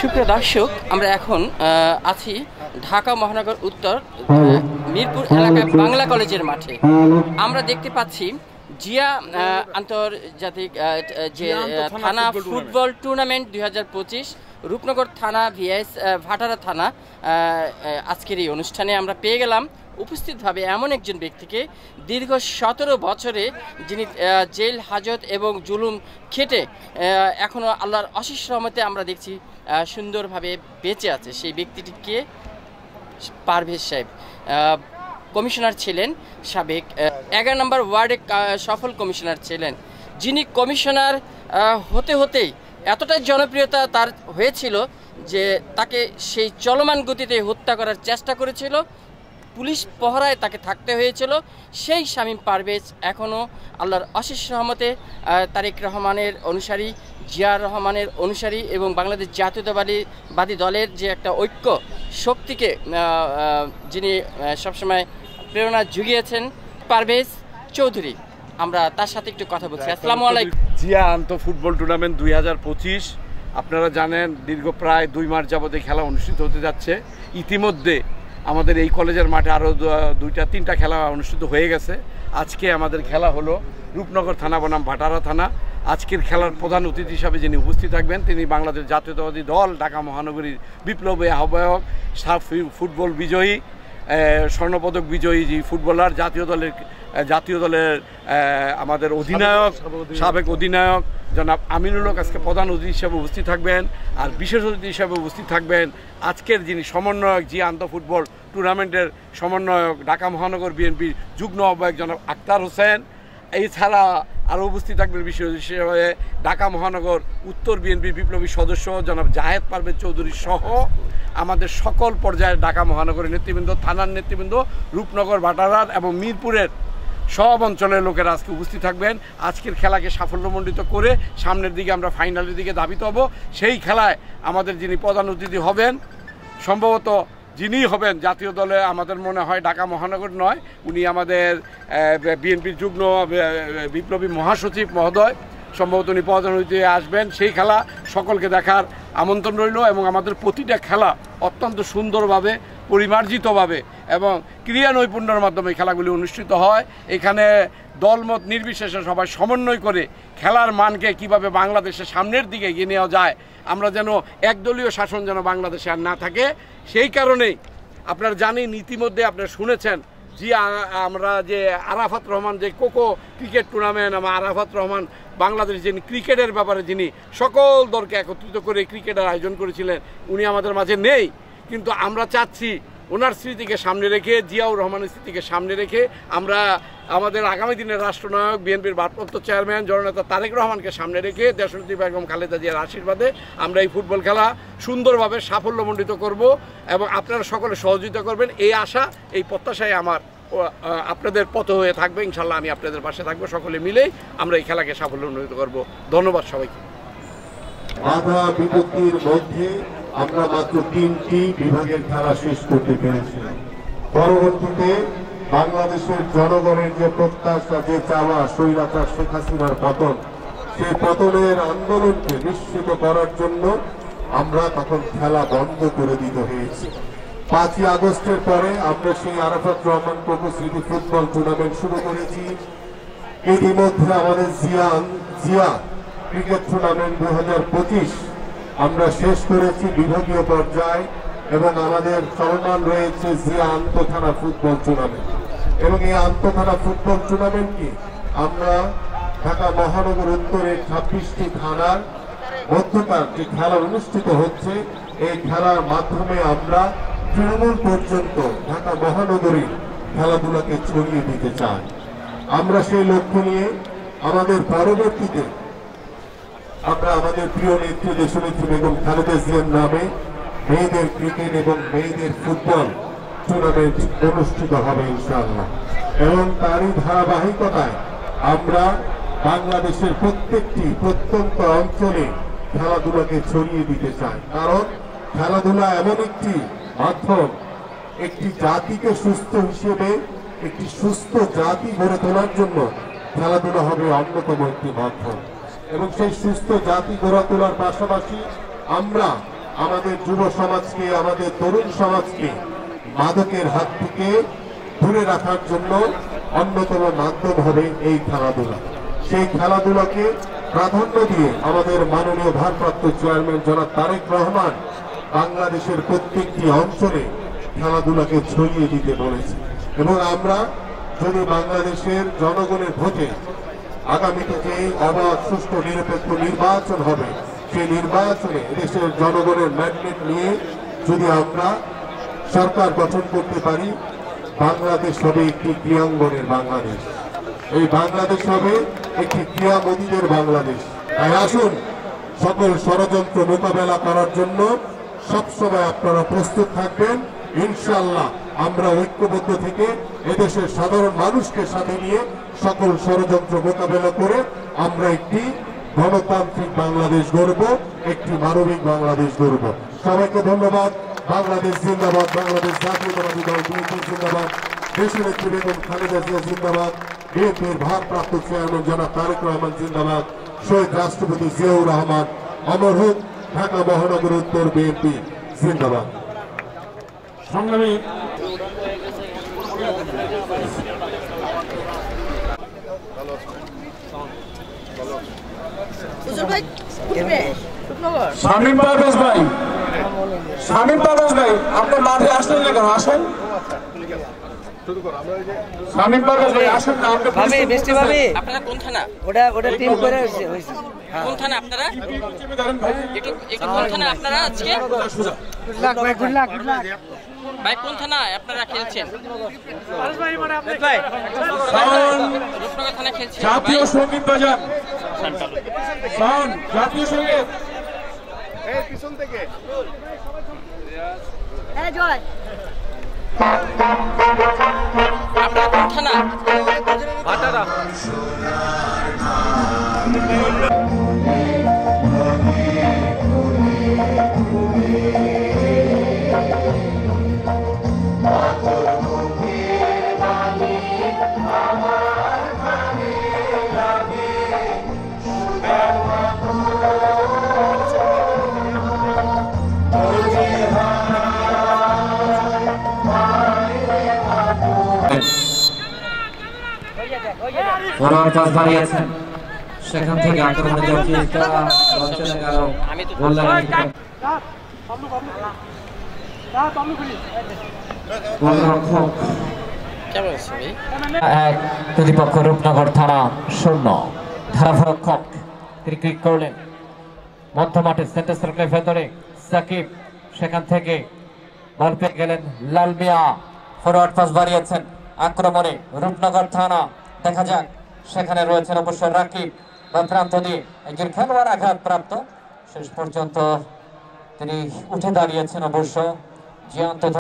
সুপ্রিয় দর্শক, আমরা এখন আছি ঢাকা মহানগর উত্তর মিরপুর এলাকায় বাংলা কলেজের মাঠে। আমরা দেখতে পাচ্ছি জিয়া আন্তর্জাতিক যে থানা ফুটবল টুর্নামেন্ট 2025 রূপনগর থানা ভিএস ভাটারা থানা আজকের এই অনুষ্ঠানে আমরা পেয়ে গেলাম উপস্থিতভাবে এমন একজন ব্যক্তিকে দীর্ঘ 17 বছরে যিনি জেল হাজত এবং জুলুম খেটে এখনও আল্লাহর অশেষ রহমতে আমরা দেখছি সুন্দরভাবে বেঁচে আছে। সেই ব্যক্তিটিকে পারভেজ সাহেব কমিশনার ছিলেন, সাবেক 11 নম্বর ওয়ার্ডে সফল কমিশনার ছিলেন, যিনি কমিশনার হতে হতেই এতটাই জনপ্রিয়তা তার হয়েছিল যে তাকে সেই চলমান গতিতে হত্যা করার চেষ্টা করেছিল, পুলিশ পহরায় তাকে থাকতে হয়েছিল। সেই শামীম পারভেজ এখনও আল্লাহর অশেষ রহমতে তারেক রহমানের অনুসারী, জিয়ার রহমানের অনুসারী এবং বাংলাদেশ জাতীয়তাবাদী দলের যে একটা ঐক্য শক্তিকে যিনি সবসময় প্রেরণা জুগিয়েছেন, পারভেজ চৌধুরী। আমরা তার সাথে একটু কথা বলছি। আসসালামু আলাইকুম। জিয়া ফুটবল টুর্নামেন্ট 2025 আপনারা জানেন দীর্ঘ প্রায় 2 মাস যাবত খেলা অনুষ্ঠিত হতে যাচ্ছে। ইতিমধ্যে আমাদের এই কলেজের মাঠে আরও 2-3টা খেলা অনুষ্ঠিত হয়ে গেছে। আজকে আমাদের খেলা হলো রূপনগর থানা বনাম ভাটারা থানা। আজকের খেলার প্রধান অতিথি হিসাবে যিনি উপস্থিত থাকবেন তিনি বাংলাদেশ জাতীয়তাবাদী দল ঢাকা মহানগরীর বিপ্লবী আহ্বায়ক, ফুটবল বিজয়ী, স্বর্ণপদক বিজয়ী যে ফুটবলার, জাতীয় দলের আমাদের অধিনায়ক, সাবেক অধিনায়ক জনাব আমিনুল হক আজকে প্রধান অতিথি হিসাবে উপস্থিত থাকবেন। আর বিশেষ অতিথি হিসাবে উপস্থিত থাকবেন আজকের যিনি সমন্বয়ক, জিয়া ফুটবল টুর্নামেন্টের সমন্বয়ক, ঢাকা মহানগর বিএনপির যুগ্ম আহ্বায়ক জনাব আক্তার হোসেন। এছাড়া আরও উপস্থিত থাকবেন বিশেষ অতিথি হিসেবে ঢাকা মহানগর উত্তর বিএনপির বিপ্লবী সদস্য জনাব জাহেদ পারভেজ চৌধুরী সহ আমাদের সকল পর্যায়ের ঢাকা মহানগরের নেতৃবৃন্দ, থানার নেতৃবৃন্দ, রূপনগর, ভাটারার এবং মিরপুরের সব অঞ্চলের লোকেরা আজকে উপস্থিত থাকবেন। আজকের খেলাকে সাফল্যমণ্ডিত করে সামনের দিকে আমরা ফাইনালের দিকে ধাবিত হব। সেই খেলায় আমাদের যিনি প্রধান অতিথি হবেন, সম্ভবত যিনি হবেন জাতীয় দলে আমাদের মনে হয় ঢাকা মহানগর নয়, উনি আমাদের বিএনপির যুগ্ম বিপ্লবী মহাসচিব মহোদয়, সম্ভবত উনি প্রধান অতিথি আসবেন। সেই খেলা সকলকে দেখার আমন্ত্রণ রইল এবং আমাদের প্রতিটা খেলা অত্যন্ত সুন্দরভাবে, পরিমার্জিতভাবে এবং ক্রীড়া নৈপুণ্যের মাধ্যমে খেলাগুলি অনুষ্ঠিত হয়। এখানে দলমত নির্বিশেষে সবাই সমন্বয় করে খেলার মানকে কিভাবে বাংলাদেশের সামনের দিকে এগিয়ে নেওয়া যায়, আমরা যেন একদলীয় শাসন যেন বাংলাদেশে আর না থাকে। সেই কারণেই আপনারা জানেন, ইতিমধ্যে আপনারা শুনেছেন আমরা যে আরাফাত রহমান যে কোকো ক্রিকেট টুর্নামেন্ট, আমার আরাফাত রহমান বাংলাদেশ যিনি ক্রিকেটের ব্যাপারে যিনি সকল দলকে একত্রিত করে ক্রিকেটের আয়োজন করেছিলেন, উনি আমাদের মাঝে নেই। কিন্তু আমরা চাচ্ছি ওনার স্মৃতিকে সামনে রেখে, জিয়াউর রহমানের স্মৃতিকে সামনে রেখে আমরা আমাদের আগামী দিনের রাষ্ট্রনায়ক, বিএনপির ভারপ্রাপ্ত চেয়ারম্যান জননেতা তারেক রহমানকে সামনে রেখে, দেশনেত্রী বেগম খালেদা জিয়ার আশীর্বাদে আমরা এই ফুটবল খেলা সুন্দরভাবে সাফল্যমণ্ডিত করব এবং আপনারা সকলে সহযোগিতা করবেন। এই আশা, এই প্রত্যাশায় আমার আপনাদের পথ হয়ে থাকবে। ইনশাল্লাহ আমি আপনাদের পাশে থাকবো। সকলে মিলেই আমরা এই খেলাকে সাফল্যমণ্ডিত করব। ধন্যবাদ সবাইকে। বাধা বিপত্তির মধ্যে আমরা মাত্র 3টি বিভাগের খেলা শেষ করতে পেরেছিলাম। পরবর্তীতে বাংলাদেশের জনগণের যে প্রত্যাশা, যে চাওয়া, স্বৈরাচার শেখ হাসিনার পতন, সেই পতনের আন্দোলনকে নিশ্চিত করার জন্য আমরা তখন খেলা বন্ধ করে দিতে হয়েছে। 5ই আগস্টের পরে আমরা সেই আরাফাত রহমান কোকো স্মৃতি ফুটবল টুর্নামেন্ট শুরু করেছি। ইতিমধ্যে আমাদের জিয়া ক্রিকেট টুর্নামেন্ট 2025 আমরা শেষ করেছি বিভাগীয় পর্যায়ে এবং আমাদের চলমান রয়েছে জিয়া আন্তঃথানা ফুটবল টুর্নামেন্ট। এবং এই আন্তঃথানা ফুটবল টুর্নামেন্টকে আমরা ঢাকা মহানগর উত্তরের 26টি থানার মধ্যকার যে খেলা অনুষ্ঠিত হচ্ছে, এই খেলার মাধ্যমে আমরা তৃণমূল পর্যন্ত ঢাকা মহানগরীর খেলাধুলাকে ছড়িয়ে দিতে চাই। আমরা সেই লক্ষ্য নিয়ে আমাদের পরবর্তীতে আমরা আমাদের প্রিয় নেত্রী দেশনেত্রী বেগম খালেদা জিয়ার নামে মেয়েদের ক্রিকেট এবং মেয়েদের ফুটবল টুর্নামেন্ট অনুষ্ঠিত হবে ইনশাআল্লাহ। এবং তারই ধারাবাহিকতায় আমরা বাংলাদেশের প্রত্যন্ত অঞ্চলে খেলাধুলাকে ছড়িয়ে দিতে চাই। কারণ খেলাধুলা এমন একটি মাধ্যম, একটি জাতিকে সুস্থ হিসেবে, একটি সুস্থ জাতি গড়ে তোলার জন্য খেলাধুলা হবে অন্যতম একটি মাধ্যম। এবং সেই সুস্থ জাতি গড়ে তোলার পাশাপাশি আমরা আমাদের যুব সমাজকে, আমাদের তরুণ সমাজকে মাদকের হাত থেকে দূরে রাখার জন্য অন্যতম মাধ্যম হবে এই খেলাধুলা। সেই খেলাধুলাকে প্রাধান্য দিয়ে আমাদের মাননীয় ভারপ্রাপ্ত চেয়ারম্যান জনাব তারেক রহমান বাংলাদেশের প্রত্যেকটি অঞ্চলে খেলাধুলাকে ছড়িয়ে দিতে বলেছে। এবং আমরা যদি বাংলাদেশের জনগণের ভোটে আগামীতে যে অবাধ সুষ্ঠু নিরপেক্ষ নির্বাচন হবে, সেই নির্বাচনে দেশের জনগণের ম্যান্ডেট নিয়ে যদি আমরা সরকার গঠন করতে পারি, বাংলাদেশ হবে একটি ক্রীড়াঙ্গনের বাংলাদেশ। এই বাংলাদেশ হবে একটি ক্রীড়ামোদীদের বাংলাদেশ। তাই আসুন, সকল ষড়যন্ত্র মোকাবেলা করার জন্য সবসময় আপনারা প্রস্তুত থাকবেন। ইনশাআল্লাহ আমরা ঐক্যবদ্ধ থেকে এদেশের সাধারণ মানুষকে সাথে নিয়ে সকল ষড়যন্ত্র মোকাবেলা করে আমরা একটি গণতান্ত্রিক বাংলাদেশ গড়ব, একটি মানবিক বাংলাদেশ গড়ব। সবাইকে ধন্যবাদ। বাংলাদেশ জিন্দাবাদ, বাংলাদেশ জাতীয়তাবাদী দল বিএনপি জিন্দাবাদ, দেশনেত্রী বেগম খালেদা জিয়া জিন্দাবাদ, বিএনপির ভারপ্রাপ্ত চেয়ারম্যান জনাব তারেক রহমান জিন্দাবাদ, শহীদ রাষ্ট্রপতি জিয়াউর রহমান অমর হোক, ঢাকা মহানগর উত্তর বিএনপি জিন্দাবাদ। সংগ্রামী শামীম পারভেজ ভাই, শামীম পারভেজ ভাই, আপনার মাঠে আসলেন না কেন? আসেন শামীম পারভেজ ভাই, আসেন না। আপনারা কোন থানা? ওটা টিম করে হয়েছে। কোন থানা আপনারা? একটু কোন থানা আপনারা আজকে? ভাই কোন থানা আপনারা খেলছেন? রূপনগর থানা খেলছেন। জাতীয় সঙ্গীত বাজান, জাতীয় সঙ্গীত পিছন থেকে আপনারা কোন থানা? সেখান থেকে আক্রমণে প্রতিপক্ষ রূপনগর থানা 0। ধারাভারক্ষক তিনি ক্লিক করলেন মধ্যমাঠে সেন্টার সার্কেলের ভেতরে সাকিব, সেখান থেকে বল পেয়ে গেলেন লাল মিয়া, ফরওয়ার্ড পাস বাড়িয়েছেন আক্রমণে রূপনগর থানা। দেখা যাক, সেখানে রয়েছেন অবশ্য রাকিব, বা প্রান্ত দিয়ে একজন খেলোয়াড় আঘাতপ্রাপ্ত, শেষ পর্যন্ত তিনি উঠে দাঁড়িয়েছেন অবশ্য জিয়ান্ত।